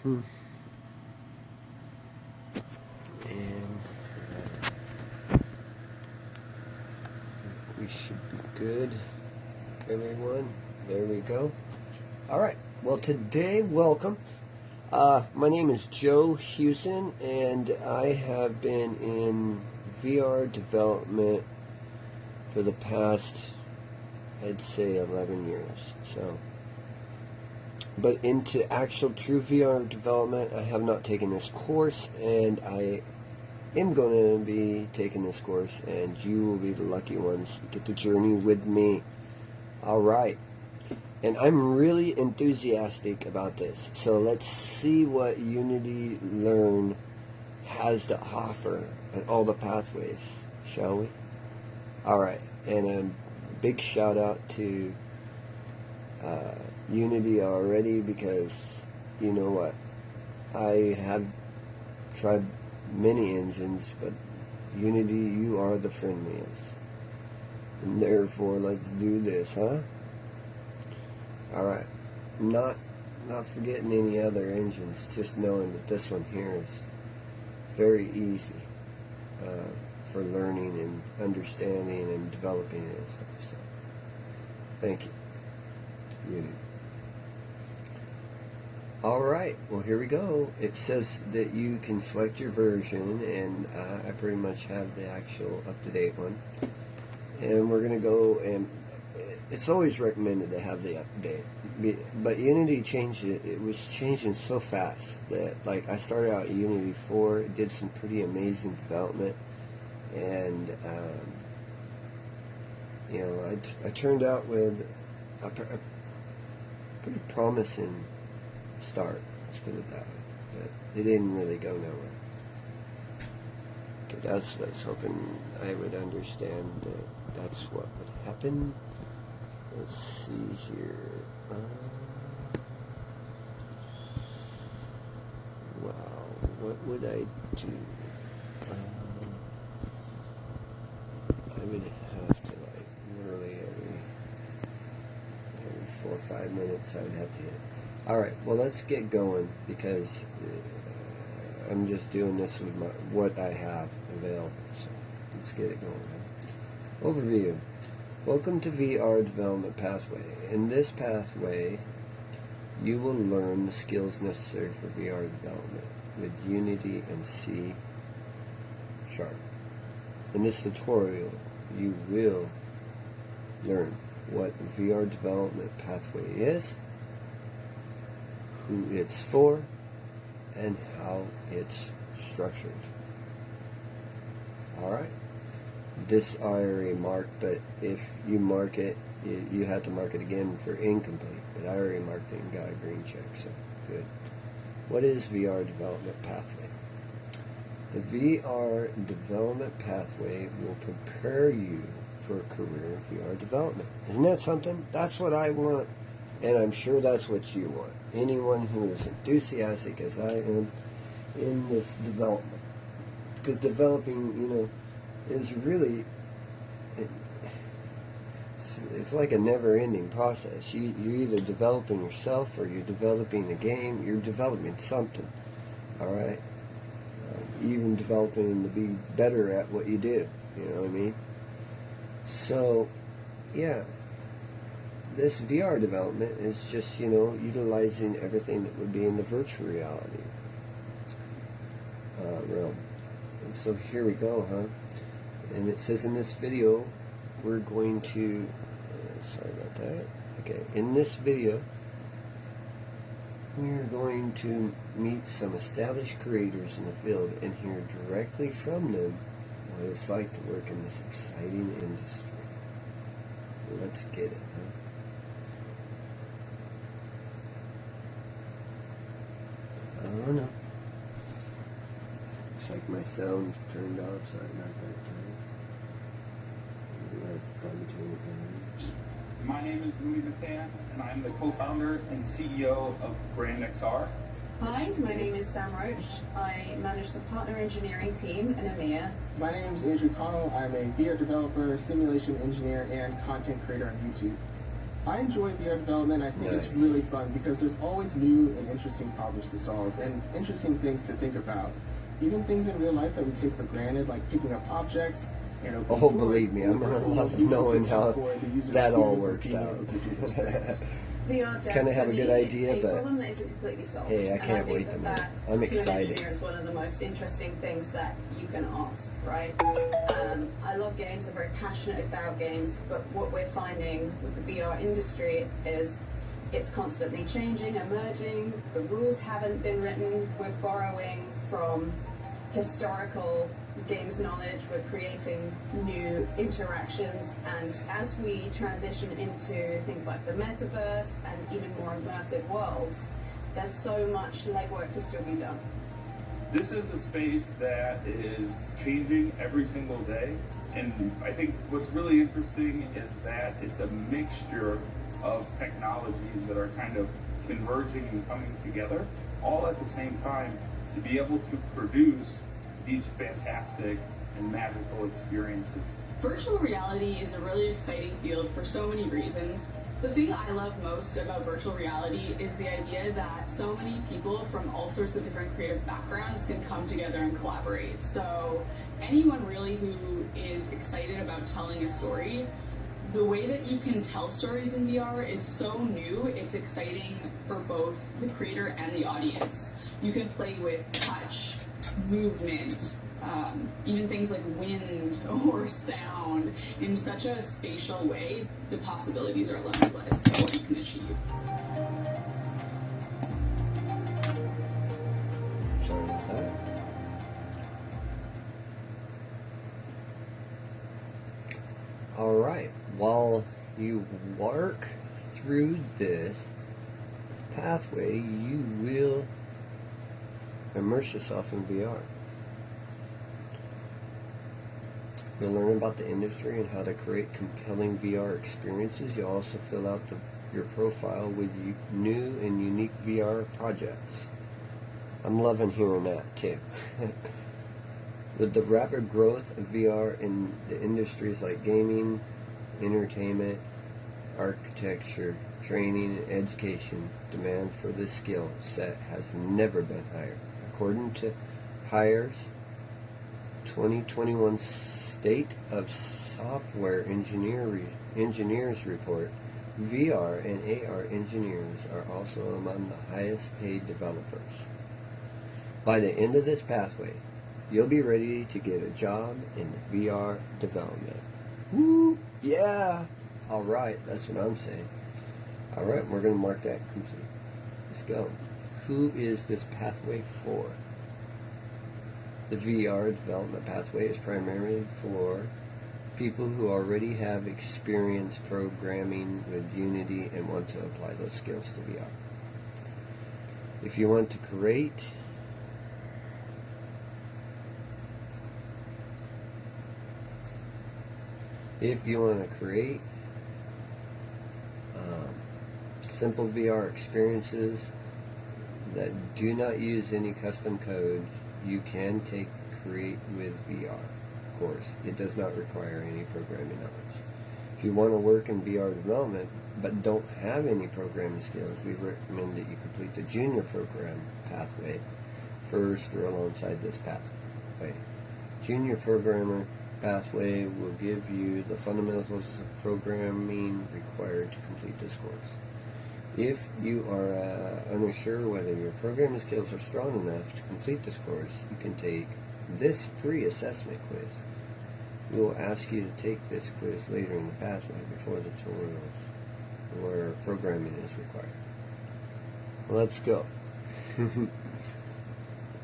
And we should be good, everyone. There we go. All right. Well, today, welcome. My name is Joe Hewson, and I have been in VR development for the past, I'd say, 11 years. But into actual true VR development, I have not taken this course, and I am going to be taking this course, and you will be the lucky ones. Get the journey with me. All right. And I'm really enthusiastic about this. So let's see what Unity Learn has to offer and all the pathways, shall we? All right. And a big shout out to Unity already, because you know what? I have tried many engines, but Unity, you are the friendliest. And therefore, let's do this, huh? Alright, not forgetting any other engines, just knowing that this one here is very easy for learning and understanding and developing it and stuff. So, thank you. Unity. Alright, well here we go. It says that you can select your version, and I pretty much have the actual up-to-date one. And we're going to go, and it's always recommended to have the update, but Unity changed it. It was changing so fast that, like, I started out in Unity 4, it did some pretty amazing development, and you know, I turned out with a pretty promising start, let's put it that way, but it didn't really go nowhere. Okay, that's what I was hoping I would understand, that that's what would happen. Let's see here. Wow, what would I do? I would have to, like, literally every 4 or 5 minutes I would have to hit it. Alright, well, let's get going, because I'm just doing this with what I have available. So let's get it going. Overview. Welcome to VR Development Pathway. In this pathway, you will learn the skills necessary for VR development with Unity and C#. In this tutorial, you will learn what VR development pathway is, who it's for, and how it's structured. Alright? This I already marked, but if you mark it, you have to mark it again for incomplete. But I already marked it and got a green check, so good. What is VR development pathway? The VR development pathway will prepare you for a career in VR development. Isn't that something? That's what I want, and I'm sure that's what you want. Anyone who is enthusiastic as I am in this development. Because developing, you know, is really, it's like a never-ending process. You're either developing yourself, or you're developing a game. You're developing something, all right? Even developing to be better at what you do, you know what I mean? So, yeah, this VR development is just, you know, utilizing everything that would be in the virtual reality realm. And so here we go, huh? And it says in this video, we're going to, sorry about that. Okay, in this video, we're going to meet some established creators in the field and hear directly from them what it's like to work in this exciting industry. Let's get it, huh? I don't know. Looks like my sound turned off, so I'm not that time. My name is Louis Vatan, and I'm the co-founder and CEO of BrandXR. Hi, my name is Sam Roach. I manage the partner engineering team in EMEA. My name is Andrew Connell. I'm a VR developer, simulation engineer, and content creator on YouTube. I enjoy VR development. I think it's Nice. really fun because there's always new and interesting problems to solve and interesting things to think about. Even things in real life that we take for granted, like picking up objects and opening Oh, doors, believe me, I'm gonna virtual love reality knowing is how for the user that all experience works of being out. able to do those things. VR Kinda have a good definitely idea, is a but problem that isn't completely solved. hey, I And can't think wait to know. that I'm to excited. an engineer is one of the most interesting things that you can ask, right? I love games. I'm very passionate about games, but what we're finding with the VR industry is it's constantly changing, emerging. The rules haven't been written. We're borrowing from historical games knowledge. We're creating new interactions, and as we transition into things like the metaverse and even more immersive worlds, there's so much legwork to still be done. This is a space that is changing every single day, and I think what's really interesting is that it's a mixture of technologies that are kind of converging and coming together all at the same time to be able to produce these fantastic and magical experiences. Virtual reality is a really exciting field for so many reasons. The thing I love most about virtual reality is the idea that so many people from all sorts of different creative backgrounds can come together and collaborate. So anyone really who is excited about telling a story, the way that you can tell stories in VR is so new, it's exciting for both the creator and the audience. You can play with touch, movement, even things like wind or sound in such a spatial way. The possibilities are limitless of what you can achieve. Sorry about that. All right. While you work through this pathway, you will immerse yourself in VR. You'll learn about the industry and how to create compelling VR experiences. You'll also fill out your profile with new and unique VR projects. I'm loving hearing that too. With the rapid growth of VR in the industries like gaming, entertainment, architecture, training, and education, demand for this skill set has never been higher. According to HIRE's 2021 State of Software Engineers Report, VR and AR engineers are also among the highest paid developers. By the end of this pathway, you'll be ready to get a job in VR development. Woo! Yeah! Alright, that's what I'm saying. Alright, we're going to mark that complete. Let's go. Who is this pathway for? The VR development pathway is primarily for people who already have experience programming with Unity and want to apply those skills to VR. If you want to create simple VR experiences that do not use any custom code, you can take Create with VR course. It does not require any programming knowledge. If you want to work in VR development but don't have any programming skills, we recommend that you complete the junior program pathway first or alongside this pathway. Junior programmer pathway will give you the fundamentals of programming required to complete this course. If you are unsure whether your programming skills are strong enough to complete this course, you can take this pre-assessment quiz. We will ask you to take this quiz later in the pathway before the tutorials where programming is required. Let's go.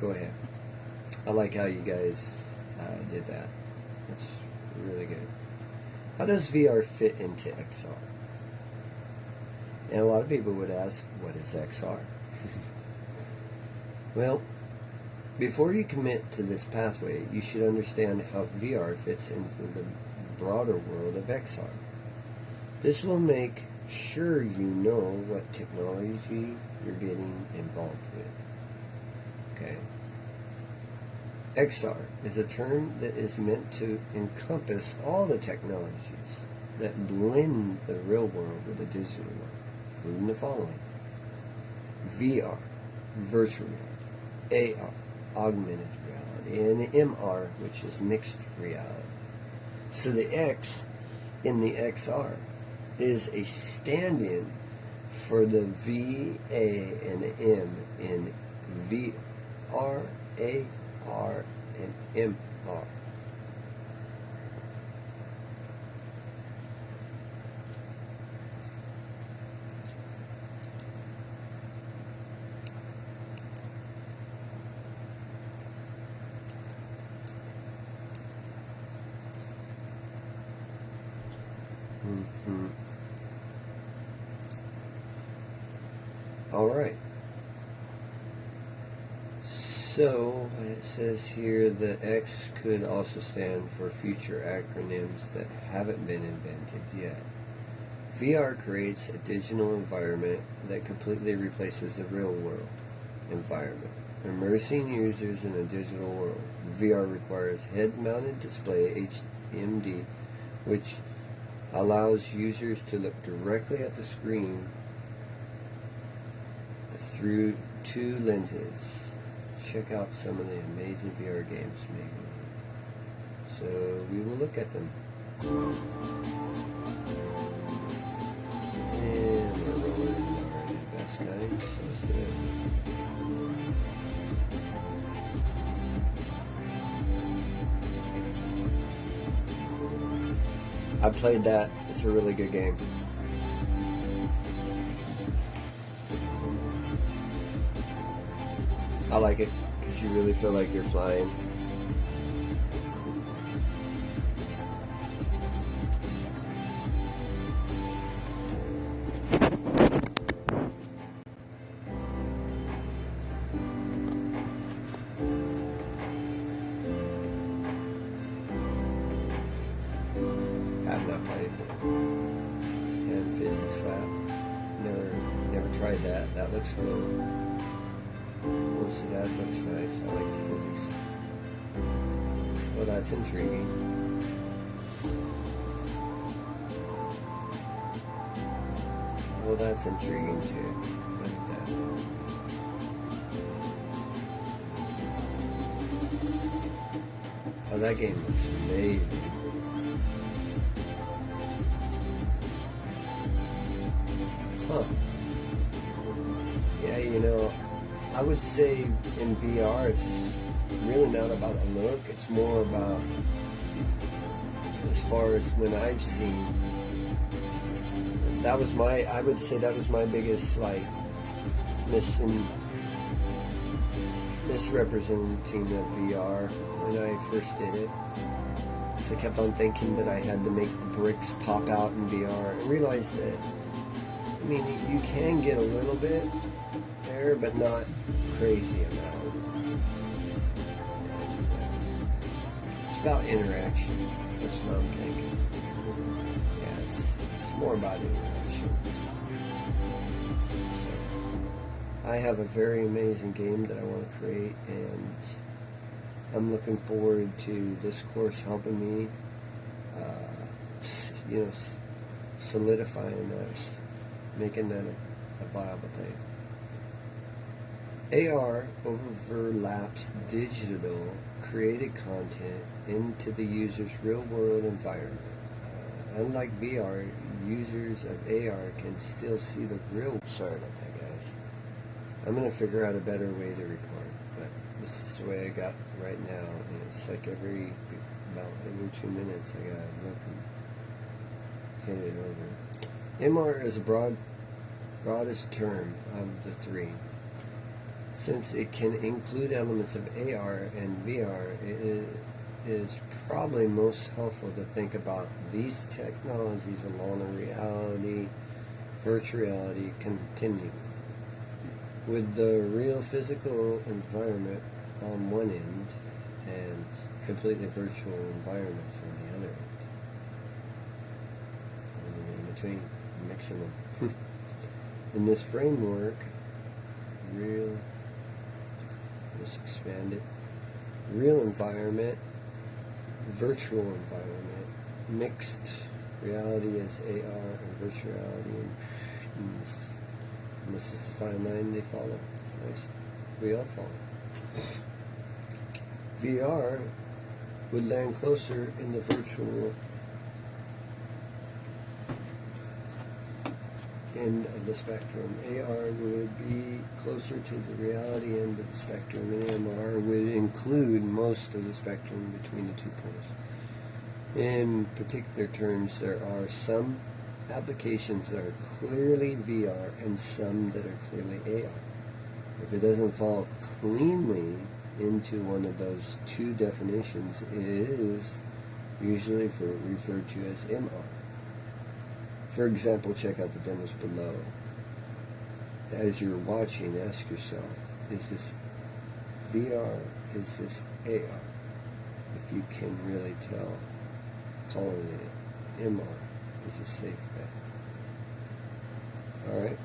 Go ahead. I like how you guys did that. That's really good. How does VR fit into XR? And a lot of people would ask, what is XR? Well, before you commit to this pathway, you should understand how VR fits into the broader world of XR. This will make sure you know what technology you're getting involved with. Okay? XR is a term that is meant to encompass all the technologies that blend the real world with the digital world, including the following: VR, virtual reality; AR, augmented reality; and MR, which is mixed reality. So the X in the XR is a stand-in for the V, A, and the M in VR, AR, and MR. Mm-hmm. All right. So it says here the X could also stand for future acronyms that haven't been invented yet. VR creates a digital environment that completely replaces the real world environment, immersing users in a digital world. VR requires head-mounted display HMD, which allows users to look directly at the screen through two lenses. Check out some of the amazing VR games made. So we will look at them. And we're rolling our best guy, so let's do it. I played that. It's a really good game. I like it because you really feel like you're flying. Have not played it. And Physics Lab. Never tried that. That looks cool. Most of that looks nice. I like the physics. Well, that's intriguing. Well, that's intriguing too. Look at that. Oh, that game looks amazing. Huh. Yeah, you know, I would say in VR it's really not about the look, it's more about, as far as when I've seen, I would say that was my biggest misrepresenting of VR when I first did it. So I kept on thinking that I had to make the bricks pop out in VR. I realized that, I mean, you can get a little bit there, but not crazy amount. It's about interaction. That's what I'm thinking. Yeah, it's more about interaction. So, I have a very amazing game that I want to create, and I'm looking forward to this course helping me, solidifying that, making that a viable thing. AR overlaps digital created content into the user's real-world environment. Unlike VR, users of AR can still see the real. Sorry about that, guys. I'm going to figure out a better way to record, but this is the way I got right now, and it's like every 2 minutes I gotta look and hit it over. MR is a broadest term of the three. Since it can include elements of AR and VR, it is probably most helpful to think about these technologies along a reality, virtual reality continuum, with the real physical environment on one end and completely virtual environments on the other end. And in between, mixing them. In this framework, let's expand it. Real environment, virtual environment, mixed reality is AR and virtual reality, and this is the fine line they follow. Nice. We all follow. VR would land closer in the virtual end of the spectrum. AR would be closer to the reality end of the spectrum, and MR would include most of the spectrum between the two poles. In particular terms, there are some applications that are clearly VR and some that are clearly AR. If it doesn't fall cleanly into one of those two definitions, it is usually referred to as MR. For example, check out the demos below. As you're watching, ask yourself, is this VR? Is this AR? If you can really tell, calling it MR is a safe bet. Alright?